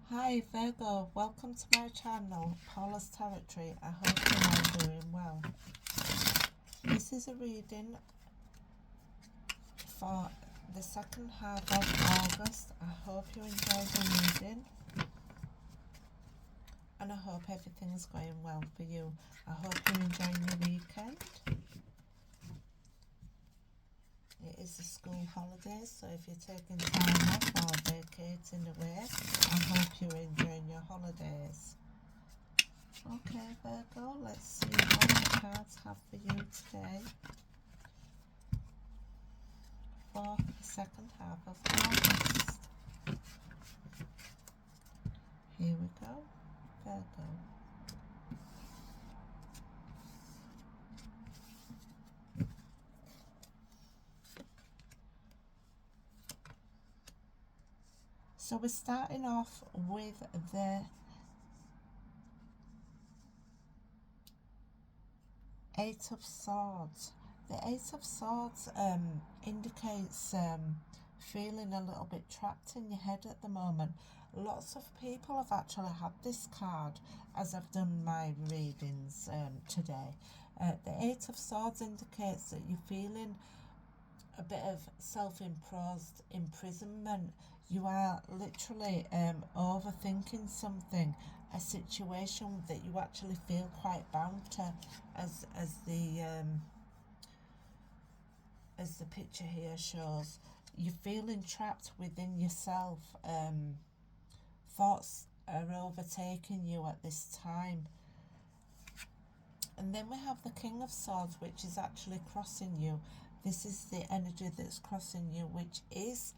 Hi Virgo, welcome to my channel, Paula's Territory. I hope you're all doing well. This is a reading for the second half of August. I hope you enjoy the reading and I hope everything is going well for you. I hope you're enjoying your weekend. It is the school holidays, so if you're taking time off or vacating away, I hope you're enjoying your holidays. Okay, Virgo, let's see what the cards have for you today for the second half of August. Here we go, Virgo. So we're starting off with the Eight of Swords. The Eight of Swords indicates feeling a little bit trapped in your head at the moment. Lots of people have actually had this card as I've done my readings today. The Eight of Swords indicates that you're feeling a bit of self-imposed imprisonment. You are literally overthinking something, a situation that you actually feel quite bound to, as the picture here shows. You're feeling trapped within yourself. Thoughts are overtaking you at this time. And then we have the King of Swords, which is actually crossing you. This is the energy that's crossing you, which is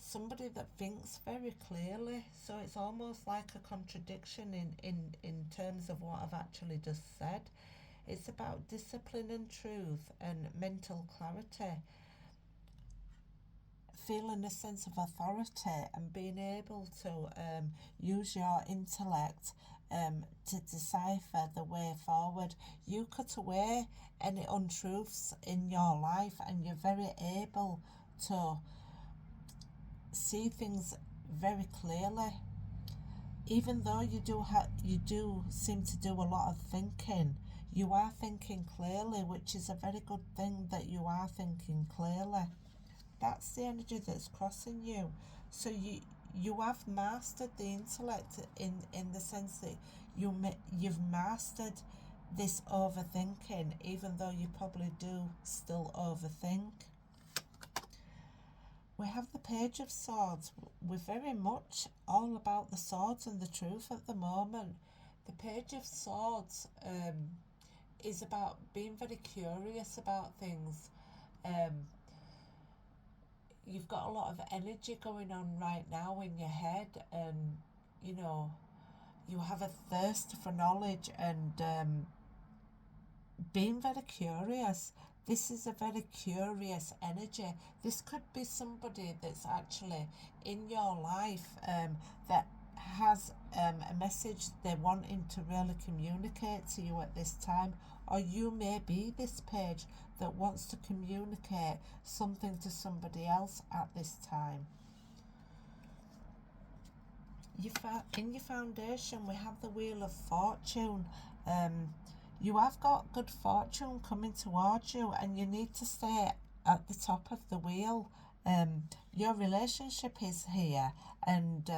somebody that thinks very clearly. So it's almost like a contradiction in terms of what I've actually just said. It's about discipline and truth and mental clarity. Feeling a sense of authority and being able to use your intellect to decipher the way forward. You cut away any untruths in your life and you're very able to see things very clearly. Even though you do seem to do a lot of thinking, you are thinking clearly, which is a very good thing that you are thinking clearly. That's the energy that's crossing you. So you have mastered the intellect in the sense that you've mastered this overthinking, even though you probably do still overthink. We have the Page of Swords. We're very much all about the swords and the truth at the moment. The Page of Swords is about being very curious about things. You've got a lot of energy going on right now in your head, and you have a thirst for knowledge and being very curious. This is a very curious energy. This could be somebody that's actually in your life that has a message they're wanting to really communicate to you at this time, or you may be this page that wants to communicate something to somebody else at this time. In your foundation, we have the Wheel of Fortune. You have got good fortune coming towards you, and you need to stay at the top of the wheel. Your relationship is here, and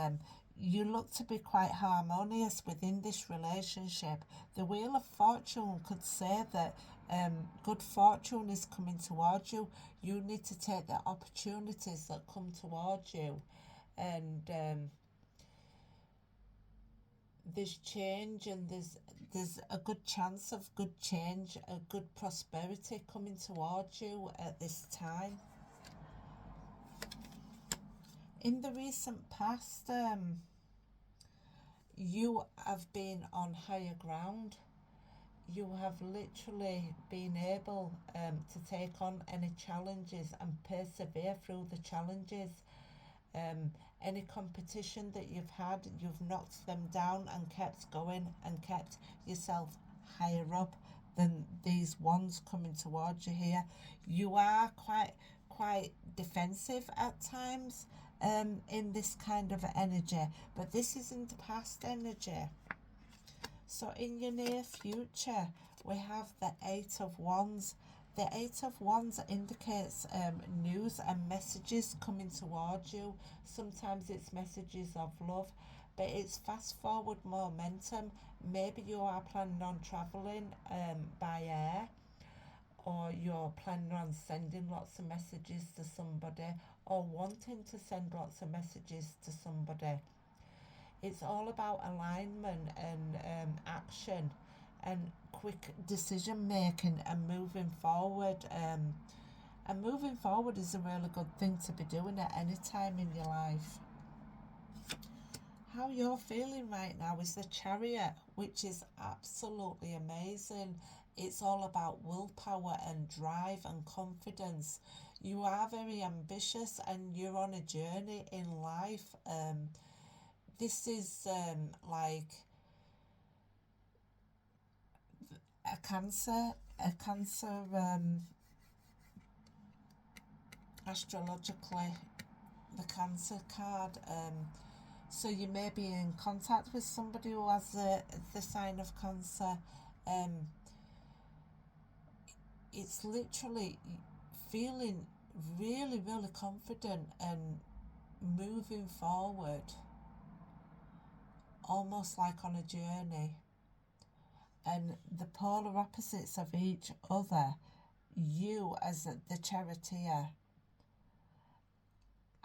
you look to be quite harmonious within this relationship. The Wheel of Fortune could say that good fortune is coming towards you. You need to take the opportunities that come towards you, and there's change, and there's a good chance of good change, a good prosperity coming towards you at this time. In the recent past, you have been on higher ground. You have literally been able to take on any challenges and persevere through the challenges. Any competition that you've had, you've knocked them down and kept going and kept yourself higher up than these ones coming towards you here. You are quite defensive at times. in this kind of energy, but this is in the past energy. So in your near future, we have the Eight of Wands. The Eight of Wands indicates news and messages coming towards you. Sometimes it's messages of love, but it's fast forward momentum. Maybe you are planning on traveling by air, or you're planning on sending lots of messages to somebody, or wanting to send lots of messages to somebody. It's all about alignment and action and quick decision making and moving forward. And moving forward is a really good thing to be doing at any time in your life. How you're feeling right now is the Chariot, which is absolutely amazing. It's all about willpower and drive and confidence. You are very ambitious and you're on a journey in life. This is like a cancer astrologically, the Cancer card. So you may be in contact with somebody who has the sign of Cancer. It's literally feeling really, really confident and moving forward, almost like on a journey. And the polar opposites of each other, you as the charioteer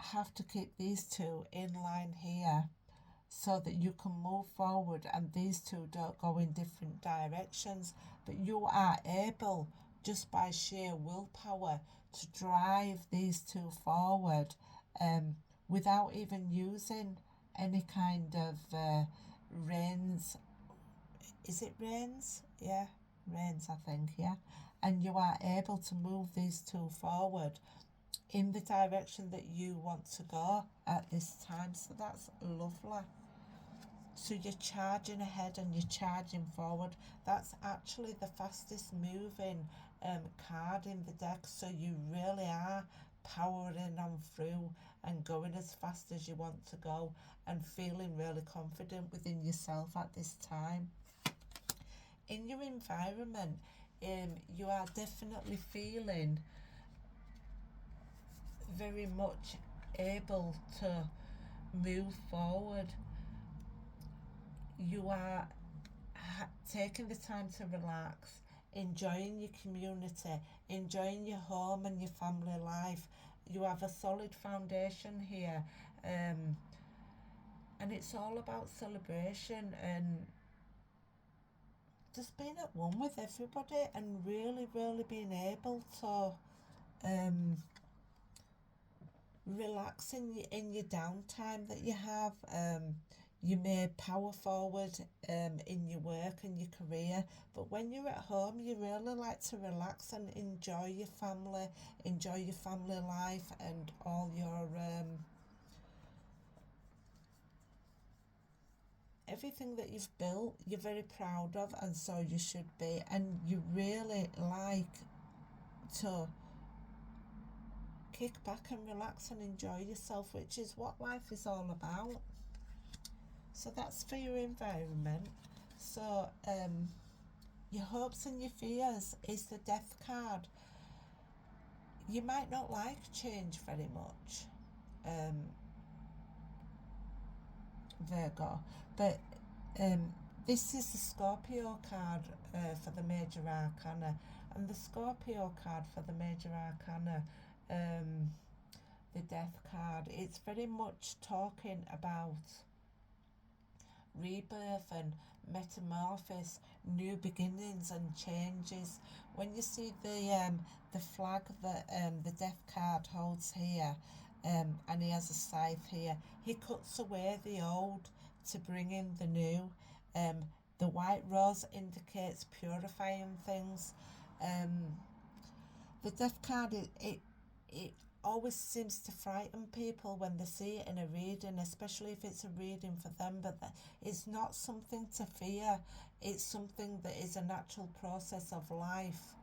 have to keep these two in line here so that you can move forward and these two don't go in different directions, but you are able, just by sheer willpower, to drive these two forward without even using any kind of reins. Is it reins? Yeah, reins, I think, yeah. And you are able to move these two forward in the direction that you want to go at this time. So that's lovely. So you're charging ahead and you're charging forward. That's actually the fastest moving card in the deck. So you really are powering on through and going as fast as you want to go and feeling really confident within yourself at this time. In your environment, you are definitely feeling very much able to move forward. You are taking the time to relax, enjoying your community, enjoying your home and your family life. You have a solid foundation here, and it's all about celebration and just being at one with everybody and really, really being able to relax in your downtime that you have. You may power forward in your work and your career, but when you're at home, you really like to relax and enjoy your family life and all your everything that you've built. You're very proud of, and so you should be, and you really like to kick back and relax and enjoy yourself, which is what life is all about. So that's for your environment. So your hopes and your fears is the Death card. You might not like change very much, Virgo, but this is the Scorpio card for the major arcana, and the Scorpio card for the major arcana, the Death card, it's very much talking about rebirth and metamorphosis, new beginnings and changes. When you see the flag that the Death card holds here, and he has a scythe here, he cuts away the old to bring in the new. The white rose indicates purifying things. The Death card, it always seems to frighten people when they see it in a reading, especially if it's a reading for them, but it's not something to fear. It's something that is a natural process of life,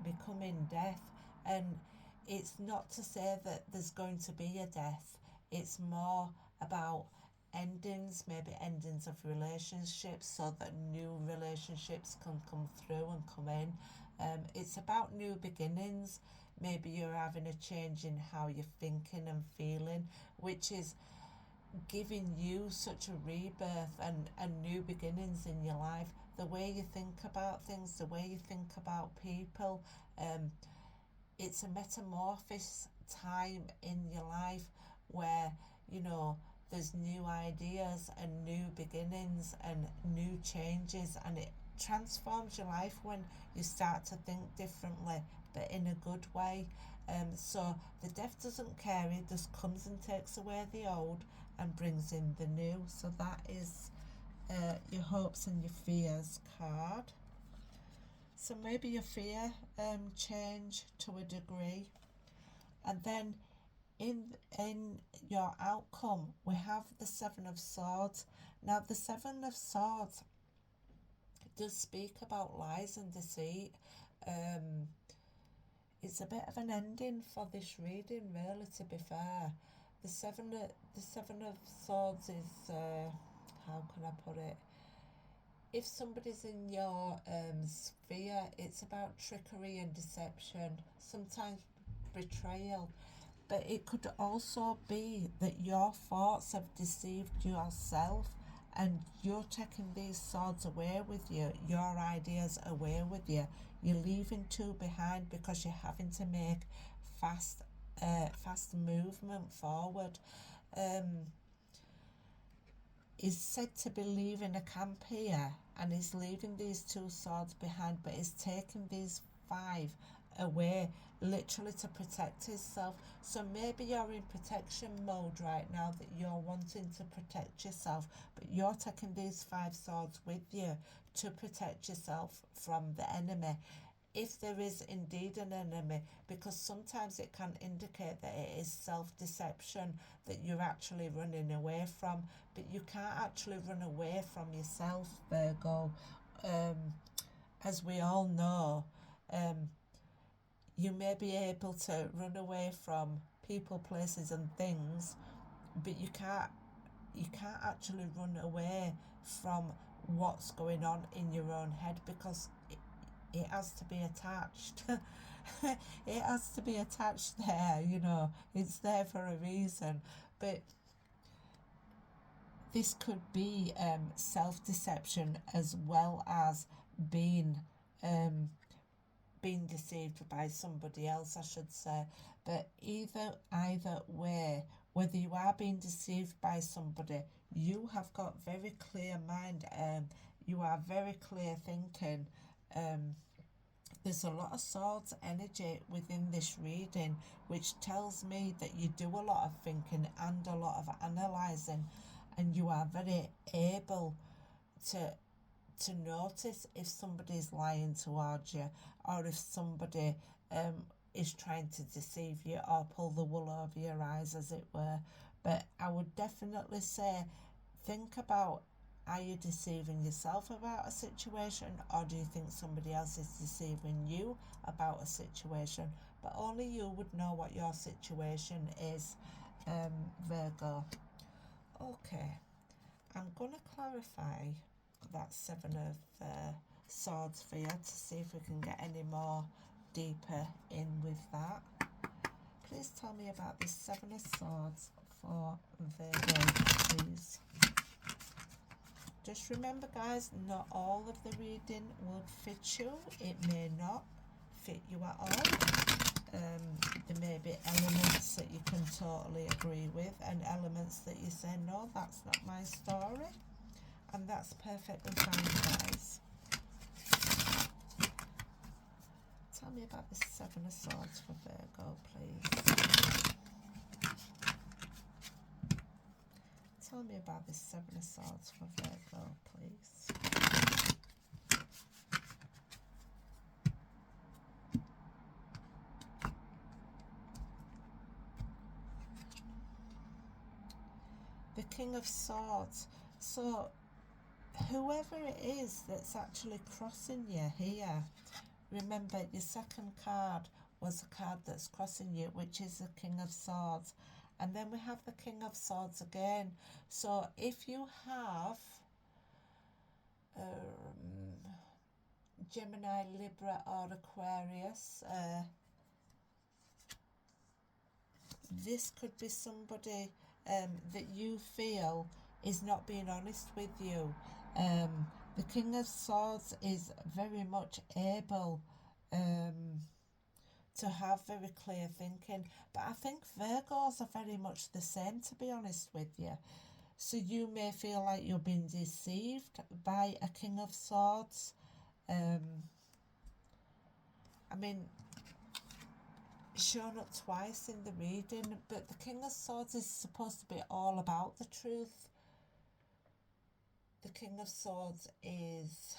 becoming death. And it's not to say that there's going to be a death. it's more about endings, maybe endings of relationships, so that new relationships can come through and come in. It's about new beginnings. Maybe you're having a change in how you're thinking and feeling, which is giving you such a rebirth and new beginnings in your life. The way you think about things, the way you think about people, um, it's a metamorphosis time in your life where, you know, there's new ideas and new beginnings and new changes, and it transforms your life when you start to think differently, but in a good way. So the death doesn't care, it just comes and takes away the old and brings in the new. So that is your hopes and your fears card. So maybe your fear change to a degree. And then in your outcome, we have the Seven of Swords. Now, the Seven of Swords does speak about lies and deceit. It's a bit of an ending for this reading, really, to be fair. The Seven of Swords is, how can I put it? If somebody's in your sphere, it's about trickery and deception, sometimes betrayal. But it could also be that your thoughts have deceived yourself, and you're taking these swords away with you, your ideas away with you. You're leaving two behind because you're having to make fast movement forward. Is said to be leaving a camp here, and he's leaving these two swords behind, but he's taking these five away literally to protect himself. So maybe you're in protection mode right now, that you're wanting to protect yourself, but you're taking these five swords with you to protect yourself from the enemy, if there is indeed an enemy, because sometimes it can indicate that it is self-deception that you're actually running away from, but you can't actually run away from yourself, Virgo. As we all know, you may be able to run away from people, places and things, but you can't actually run away from what's going on in your own head, because it has to be attached. It has to be attached there, you know. It's there for a reason. But this could be self-deception, as well as being being deceived by somebody else, I should say. But either way, whether you are being deceived by somebody, you have got very clear mind. You are very clear thinking. There's a lot of swords energy within this reading, which tells me that you do a lot of thinking and a lot of analysing, and you are very able to notice if somebody's lying towards you, or if somebody is trying to deceive you or pull the wool over your eyes, as it were. But I would definitely say, think about, are you deceiving yourself about a situation, or do you think somebody else is deceiving you about a situation? But only you would know what your situation is, Virgo. Okay, I'm going to clarify that Seven of Swords for you, to see if we can get any more deeper in with that. Please tell me about this Seven of Swords for Virgo, please. Just remember, guys, not all of the reading will fit you. It may not fit you at all. There may be elements that you can totally agree with, and elements that you say, no, that's not my story. And that's perfectly fine, guys. Tell me about the Seven of Swords for Virgo, please. Tell me about this Seven of Swords for Virgo, please. The King of Swords. So, whoever it is that's actually crossing you here, remember your second card was a card that's crossing you, which is the King of Swords. And then we have the King of Swords again. So if you have Gemini, Libra or Aquarius, this could be somebody that you feel is not being honest with you. The King of Swords is very much able to have very clear thinking, but I think Virgos are very much the same, to be honest with you. So you may feel like you're being deceived by a King of Swords. I mean, shown up twice in the reading, but the King of Swords is supposed to be all about the truth. The King of Swords is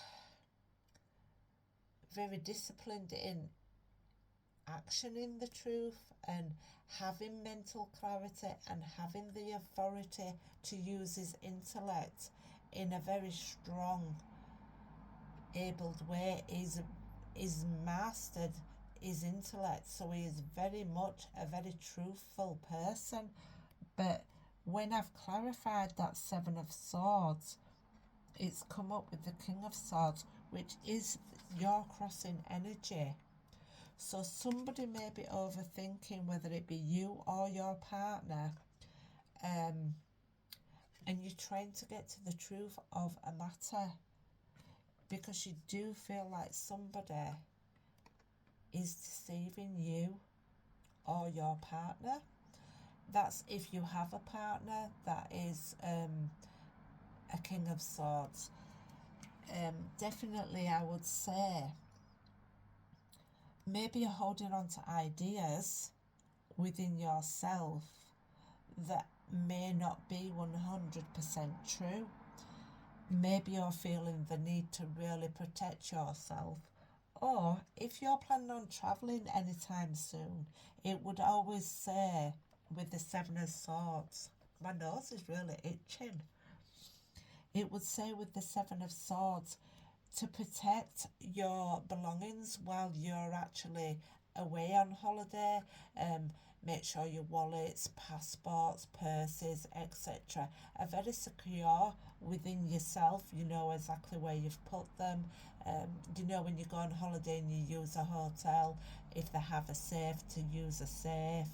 very disciplined in actioning the truth and having mental clarity and having the authority to use his intellect in a very strong, abled way. He's mastered his intellect, so he is very much a very truthful person. But when I've clarified that Seven of Swords, it's come up with the King of Swords, which is your crossing energy. So somebody may be overthinking, whether it be you or your partner, and you're trying to get to the truth of a matter, because you do feel like somebody is deceiving you or your partner. That's if you have a partner that is a King of Swords. Definitely I would say maybe you're holding on to ideas within yourself that may not be 100% true. Maybe you're feeling the need to really protect yourself. Or if you're planning on travelling anytime soon, it would always say with the Seven of Swords, my nose is really itching. It would say with the Seven of Swords to protect your belongings while you're actually away on holiday. Make sure your wallets, passports, purses, etc. are very secure within yourself. You know exactly where you've put them. You know when you go on holiday and you use a hotel, if they have a safe, to use a safe.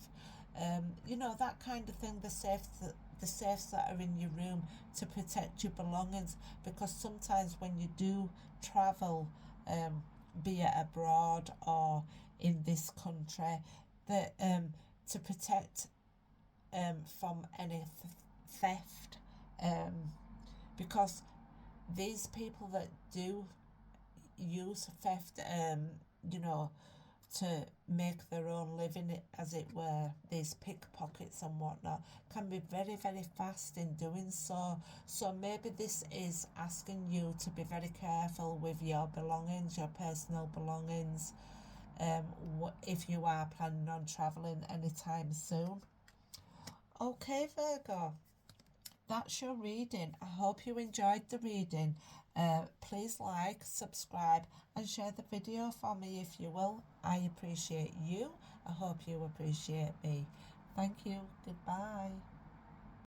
You know, that kind of thing. The safes that are in your room to protect your belongings, because sometimes when you do travel, be it abroad or in this country, that to protect from any theft, because these people that do use theft, you know, to make their own living, as it were, these pickpockets and whatnot, can be very, very fast in doing so. So maybe this is asking you to be very careful with your belongings, your personal belongings, if you are planning on travelling anytime soon. Okay, Virgo, that's your reading. I hope you enjoyed the reading. Please like, subscribe and share the video for me if you will. I appreciate you. I hope you appreciate me. Thank you. Goodbye.